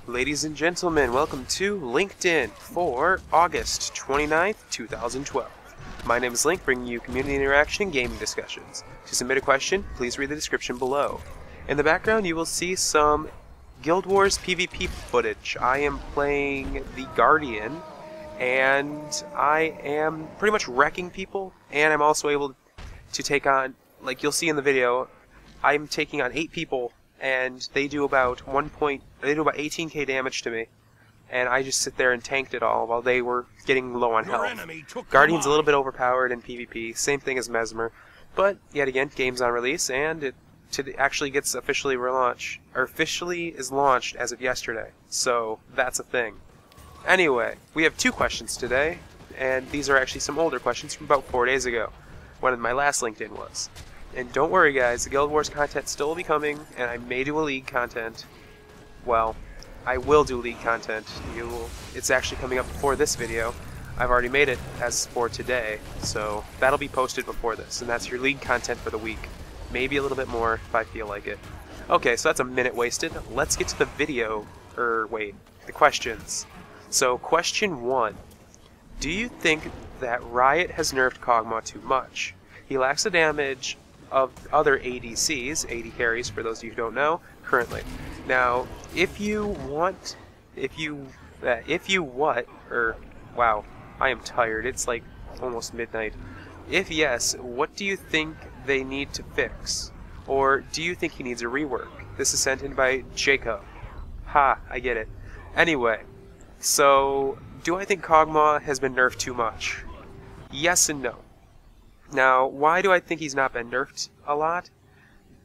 Ladies and gentlemen, welcome to Linked In for August 29th, 2012. My name is Link, bringing you community interaction and gaming discussions. To submit a question, please read the description below. In the background, you will see some Guild Wars PvP footage. I am playing the Guardian, and I am pretty much wrecking people, and I'm also able to take on, like you'll see in the video, I'm taking on 8 people, and they do about 18k damage to me, and I just sit there and tanked it all while they were getting low on health. Guardian's a little bit overpowered in PvP, same thing as Mesmer, but yet again, game's on release, and it actually gets officially is launched as of yesterday, so that's a thing. Anyway, we have 2 questions today, and these are actually some older questions from about 4 days ago, when my last LinkedIn was. And don't worry guys, the Guild Wars content still will be coming, and I may do a League content. Well, I will do League content. It's actually coming up before this video. I've already made it as for today, so that'll be posted before this, and that's your League content for the week. Maybe a little bit more if I feel like it. Okay, so that's a minute wasted. Let's get to the video, the questions. So, question 1. Do you think that Riot has nerfed KogMaw too much? He lacks the damage of other ADCs, AD carries for those of you who don't know, currently. Now, wow, I am tired, it's like almost midnight. If yes, what do you think they need to fix? Or do you think he needs a rework? This is sent in by Jacob. Ha, I get it. Anyway, so, do I think KogMaw has been nerfed too much? Yes and no. Now, why do I think he's not been nerfed a lot?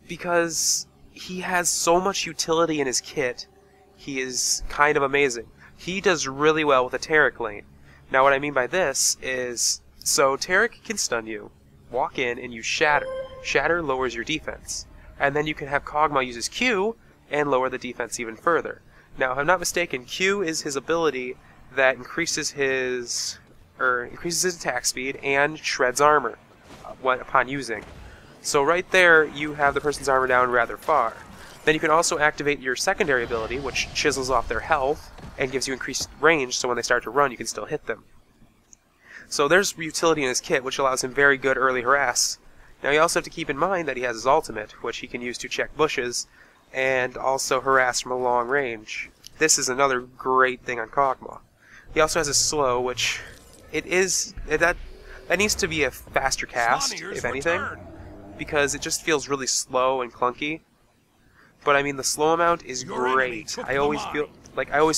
Because he has so much utility in his kit, he is kind of amazing. He does really well with a Taric lane. Now what I mean by this is, so Taric can stun you, walk in, and you shatter. Shatter lowers your defense. And then you can have KogMaw use his Q and lower the defense even further. Now, if I'm not mistaken, Q is his ability that increases his attack speed and shreds armor upon using. So right there, you have the person's armor down rather far. Then you can also activate your secondary ability, which chisels off their health and gives you increased range, so when they start to run, you can still hit them. So there's utility in his kit, which allows him very good early harass. Now you also have to keep in mind that he has his ultimate, which he can use to check bushes, and also harass from a long range. This is another great thing on KogMaw. He also has his slow, which that needs to be a faster cast, if anything, because it just feels really slow and clunky. But I mean, the slow amount is great. I always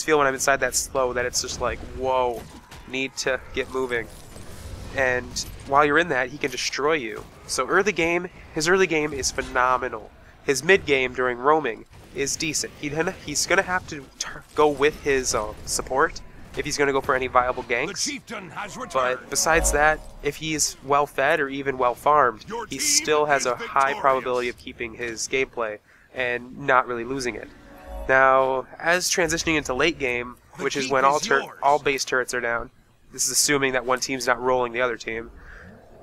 feel when I'm inside that slow that it's just like, whoa, need to get moving. And while you're in that, he can destroy you. So his early game is phenomenal. His mid game during roaming is decent. He's gonna have to go with his support if he's going to go for any viable ganks, but besides that, if he's well fed or even well farmed, he still has a high probability of keeping his gameplay and not really losing it. Now, as transitioning into late game, which is when all base turrets are down, this is assuming that one team's not rolling the other team,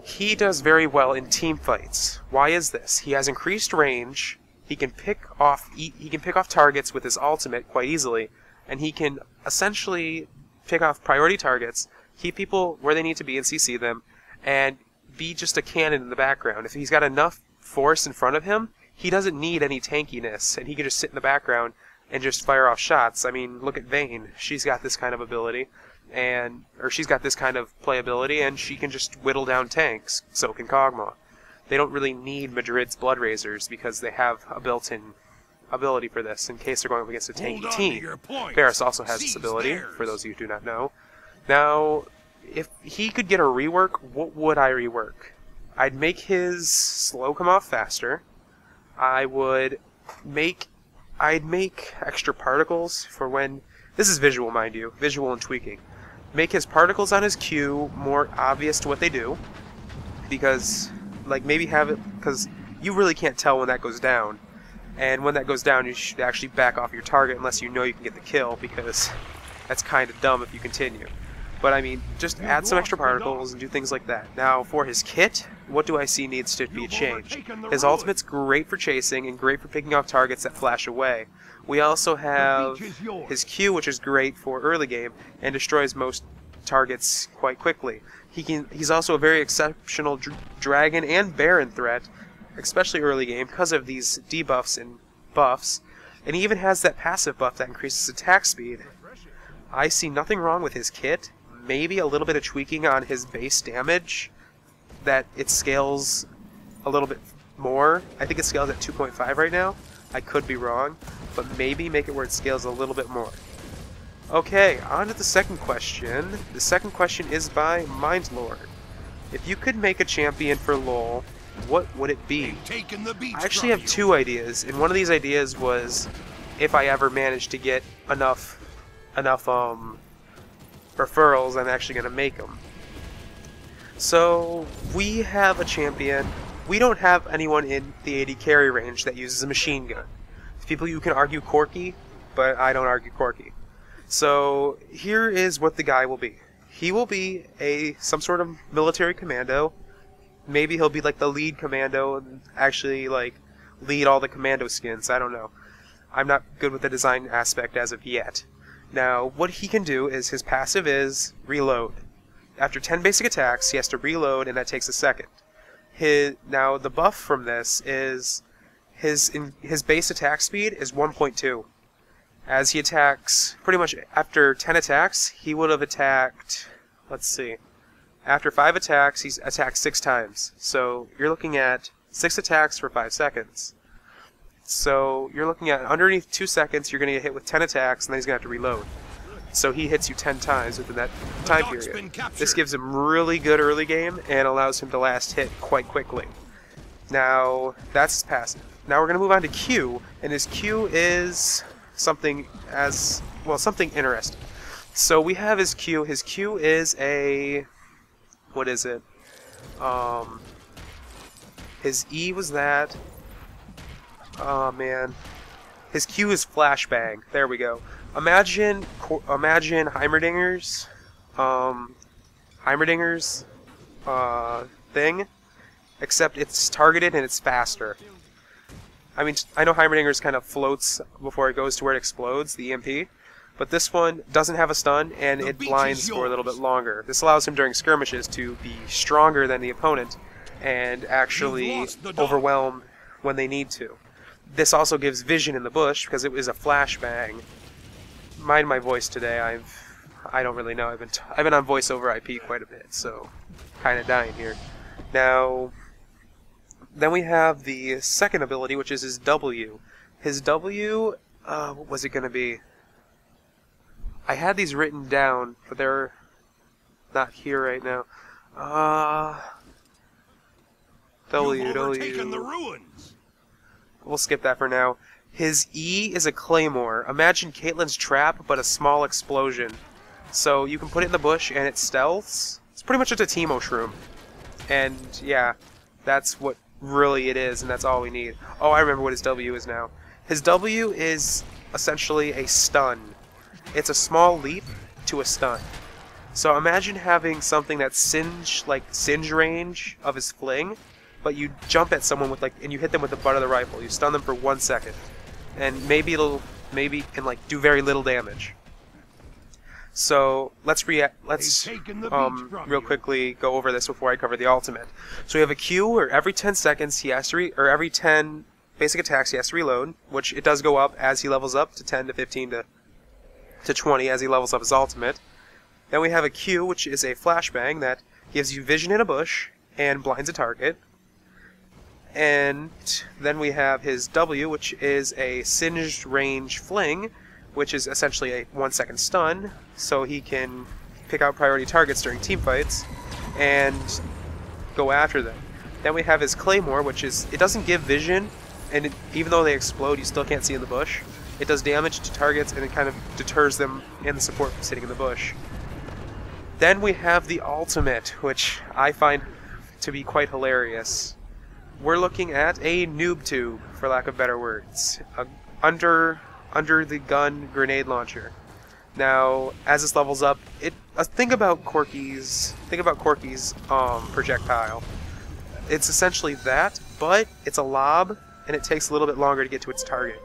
he does very well in team fights. Why is this? He has increased range, he can pick off targets with his ultimate quite easily, and he can essentially pick off priority targets, keep people where they need to be and CC them, and be just a cannon in the background. If he's got enough force in front of him, he doesn't need any tankiness, and he can just sit in the background and just fire off shots. I mean, look at Vayne. She's got this kind of ability, or she's got this kind of playability, and she can just whittle down tanks. So can KogMaw. They don't really need Madrid's Blood Razors because they have a built-in ability for this in case they're going up against a tanky team. Varus also has this ability, for those of you who do not know. Now, if he could get a rework, what would I rework? I'd make his slow come off faster. I'd make extra particles for when... This is visual, mind you. Visual and tweaking. Make his particles on his Q more obvious to what they do. Because, maybe have it... Because you really can't tell when that goes down. And when that goes down, you should actually back off your target unless you know you can get the kill, because that's kind of dumb if you continue. But I mean, just add some extra particles and do things like that. Now, for his kit, what do I see needs to be changed? His ultimate's great for chasing and great for picking off targets that flash away. We also have his Q, which is great for early game and destroys most targets quite quickly. He's also a very exceptional dragon and baron threat, especially early game, because of these debuffs and buffs. And he even has that passive buff that increases attack speed. I see nothing wrong with his kit. Maybe a little bit of tweaking on his base damage, that it scales a little bit more. I think it scales at 2.5 right now. I could be wrong, but maybe make it where it scales a little bit more. Okay, on to the second question. The second question is by Mindlord. If you could make a champion for LoL, what would it be? I actually have two ideas, and one of these ideas was if I ever managed to get enough referrals, I'm actually going to make them. So, we have a champion. We don't have anyone in the AD carry range that uses a machine gun. People, you can argue Corky, but I don't argue Corky. So, here is what the guy will be. He will be some sort of military commando. Maybe he'll be like the lead commando and actually like lead all the commando skins. I don't know. I'm not good with the design aspect as of yet. Now, what he can do is his passive is reload. After 10 basic attacks, he has to reload, and that takes a second. Now, the buff from this is his base attack speed is 1.2. As he attacks, pretty much after 10 attacks, he would have attacked, let's see, after 5 attacks, he's attacked 6 times. So, you're looking at 6 attacks for 5 seconds. So you're looking at underneath 2 seconds, you're going to get hit with 10 attacks, and then he's going to have to reload. So he hits you 10 times within that time period. This gives him really good early game and allows him to last hit quite quickly. Now, that's his passive. Now we're going to move on to Q, and his Q is something something interesting. So we have his Q. His Q is what is it? His E was that. Oh man, his Q is flashbang. There we go. Imagine Heimerdinger's thing, except it's targeted and it's faster. I mean, I know Heimerdinger's kind of floats before it goes to where it explodes, the EMP, but this one doesn't have a stun and it blinds for a little bit longer. This allows him during skirmishes to be stronger than the opponent and actually overwhelm when they need to. This also gives vision in the bush because it was a flashbang. Mind my voice today. I don't really know. I've been on voice over IP quite a bit, so kind of dying here. Now, then we have the second ability, which is his W. His W, what was it going to be? I had these written down, but they're not here right now. W. We'll skip that for now. His E is a claymore. Imagine Caitlyn's trap, but a small explosion. So you can put it in the bush and it stealths. It's pretty much just a Teemo shroom. And yeah, that's what really it is, and that's all we need. Oh, I remember what his W is now. His W is essentially a stun. It's a small leap to a stun. So imagine having something that's singe range of his fling, but you jump at someone with and you hit them with the butt of the rifle. You stun them for 1 second, and maybe it can do very little damage. So let's real quickly go over this before I cover the ultimate. So we have a Q where every 10 seconds he has to every 10 basic attacks he has to reload, which it does go up as he levels up to 10 to 15 to 20 as he levels up his ultimate. Then we have a Q, which is a flashbang that gives you vision in a bush and blinds a target. And then we have his W, which is a singed range fling, which is essentially a 1 second stun, so he can pick out priority targets during team fights and go after them. Then we have his Claymore, which it doesn't give vision, and even though they explode, you still can't see in the bush. It does damage to targets, and it kind of deters them and the support from sitting in the bush. Then we have the ultimate, which I find to be quite hilarious. We're looking at a noob tube, for lack of better words. Under the gun grenade launcher. Now, as this levels up, think about Corky's projectile. It's essentially that, but it's a lob, and it takes a little bit longer to get to its target.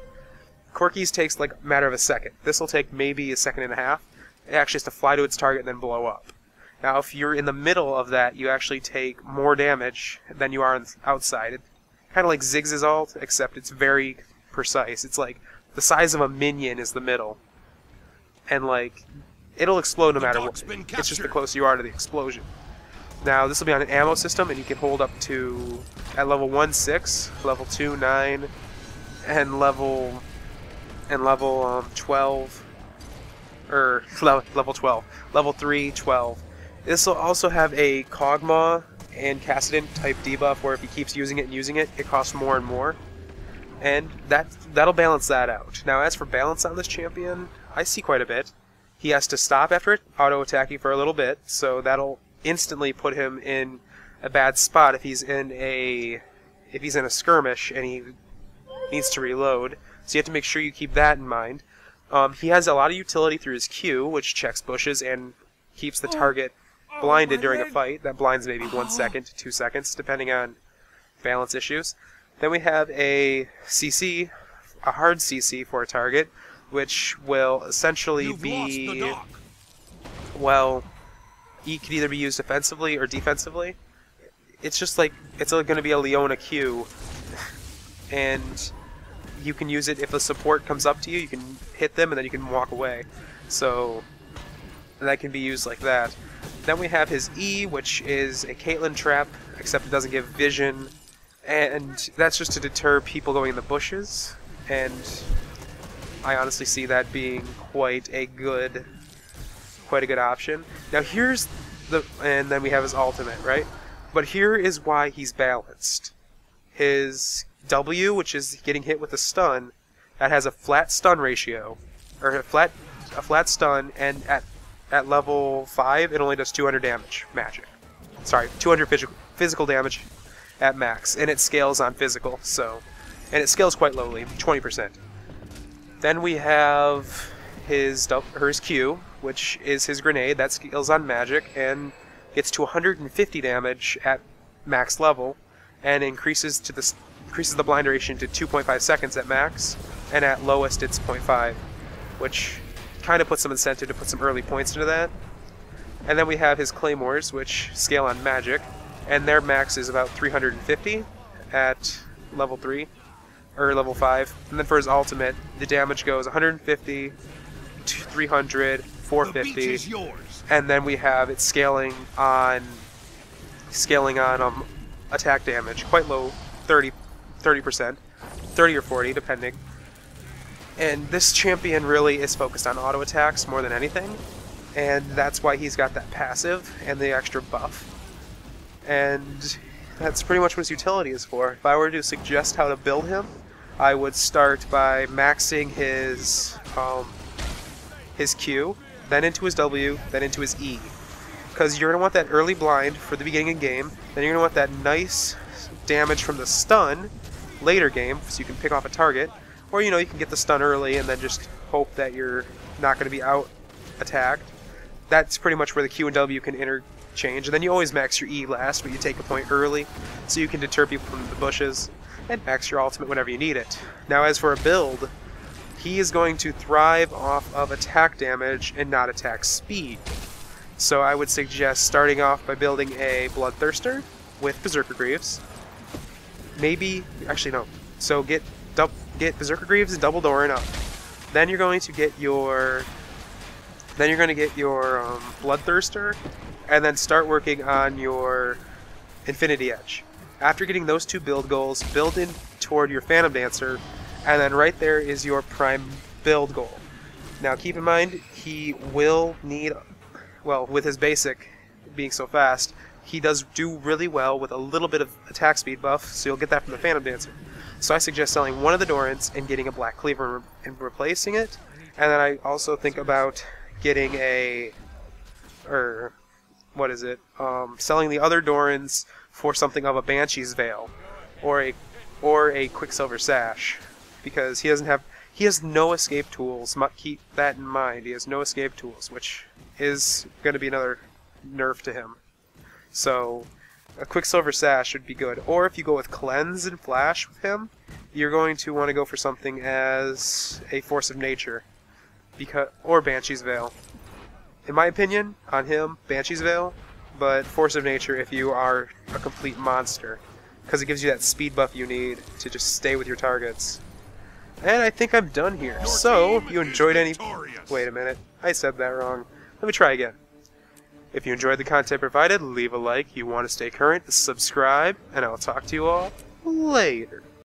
Corky's takes like a matter of a second. This will take maybe a second and a half. It actually has to fly to its target and then blow up. Now, if you're in the middle of that, you actually take more damage than you are on the outside. It kind of like Ziggs' ult, except it's very precise. It's like the size of a minion is the middle. And like, it'll explode no matter what. It's just the closer you are to the explosion. Now, this will be on an ammo system, and you can hold up to, at level 1, 6, level 2, 9, and level 12, or level 12, level 3, 12. This will also have a KogMaw and Kassadin type debuff, where if he keeps using it and using it, it costs more and more. And that'll balance that out. Now, as for balance on this champion, I see quite a bit. He has to stop after it, auto-attacking for a little bit, so that'll instantly put him in a bad spot if he's in a skirmish and he needs to reload. So you have to make sure you keep that in mind. He has a lot of utility through his Q, which checks bushes and keeps the target blinded during a fight. That blinds maybe 1 second to 2 seconds, depending on balance issues. Then we have a CC, a hard CC for a target, which will essentially be, well, E could either be used offensively or defensively. It's just like, it's going to be a Leona Q, and you can use it if a support comes up to you, you can hit them and then you can walk away. So that can be used like that. Then we have his E, which is a Caitlyn trap, except it doesn't give vision, and that's just to deter people going in the bushes, and I honestly see that being quite a good option. Now here's and then we have his ultimate, right? But here is why he's balanced. His W, which is getting hit with a stun, that has a flat stun ratio, or a flat stun, and at level 5 it only does 200 damage magic. Sorry, 200 physical damage at max, and it scales on physical, and it scales quite lowly, 20%. Then we have his Q, which is his grenade. That scales on magic and gets to 150 damage at max level, and increases the blind duration to 2.5 seconds at max, and at lowest it's 0.5, which kind of puts some incentive to put some early points into that. And then we have his claymores, which scale on magic, and their max is about 350 at level 3. Or level 5, and then for his ultimate, the damage goes 150, 300, 450, and then we have it scaling on attack damage, quite low, 30%, 30 or 40 depending. And this champion really is focused on auto attacks more than anything, and that's why he's got that passive and the extra buff. And that's pretty much what his utility is for. If I were to suggest how to build him, I would start by maxing his Q, then into his W, then into his E. Because you're going to want that early blind for the beginning of the game, then you're going to want that nice damage from the stun later game, so you can pick off a target, or you can get the stun early and then just hope that you're not going to be out attacked. That's pretty much where the Q and W can interchange, and then you always max your E last, but you take a point early, so you can deter people from the bushes, and max your ultimate whenever you need it. Now as for a build, he is going to thrive off of attack damage and not attack speed. So I would suggest starting off by building a Bloodthirster with Berserker Greaves. Maybe, actually no. So get Berserker Greaves and double Doran up. Then you're going to get your Bloodthirster, and then start working on your Infinity Edge. After getting those two build goals, build in toward your Phantom Dancer, and then right there is your prime build goal. Now keep in mind, he will need, well, with his basic being so fast, he does do really well with a little bit of attack speed buff, so you'll get that from the Phantom Dancer. So I suggest selling one of the Dorans and getting a Black Cleaver and replacing it, and then I also think about getting selling the other Dorans for something of a Banshee's Veil, or a Quicksilver Sash, because he He has no escape tools. Keep that in mind. He has no escape tools, which is going to be another nerf to him. So a Quicksilver Sash would be good. Or if you go with Cleanse and Flash with him, you're going to want to go for something as a Force of Nature, or Banshee's Veil. In my opinion, on him, Banshee's Veil, but Force of Nature if you are a complete monster, because it gives you that speed buff you need to just stay with your targets. And I think I'm done here. So, if you enjoyed any... Wait a minute, I said that wrong. Let me try again. If you enjoyed the content provided, leave a like. You want to stay current, subscribe, and I'll talk to you all later.